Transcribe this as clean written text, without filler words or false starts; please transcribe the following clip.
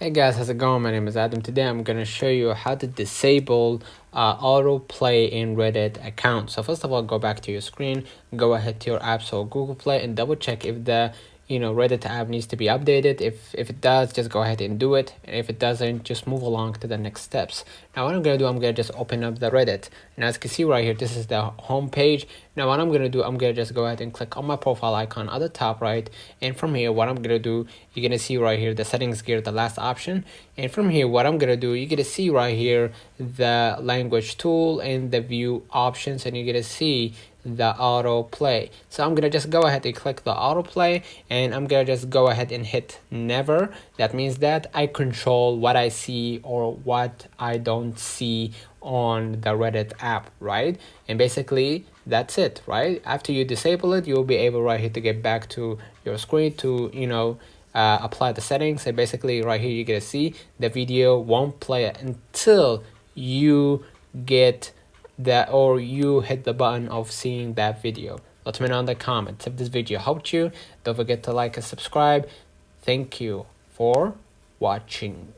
Hey guys, how's it going? My name is Adam. Today I'm gonna show you how to disable autoplay in Reddit account. So first of all, go back to your screen, go ahead to your app, so Google Play, and double check if the Reddit app needs to be updated. If it does, just go ahead and do it. And if it doesn't, just move along to the next steps. Now what I'm gonna do, I'm gonna just open up the Reddit, and as you can see right here, this is the home page. Now what I'm gonna do, I'm gonna just go ahead and click on my profile icon at the top right, and from here what I'm gonna do, you're gonna see right here the settings gear, the last option, and from here what I'm gonna do, you're gonna see right here the language tool and the view options, and you're gonna see the autoplay. So I'm gonna just go ahead and click the autoplay, and I'm gonna just go ahead and hit never. That means that I control what I see or what I don't see on the Reddit app, right? And basically that's it, right? After you disable it, you'll be able right here to get back to your screen to apply the settings. And basically right here you're gonna see the video won't play until you get that, or you hit the button of seeing that video. Let me know in the comments if this video helped you. Don't forget to like and subscribe. Thank you for watching.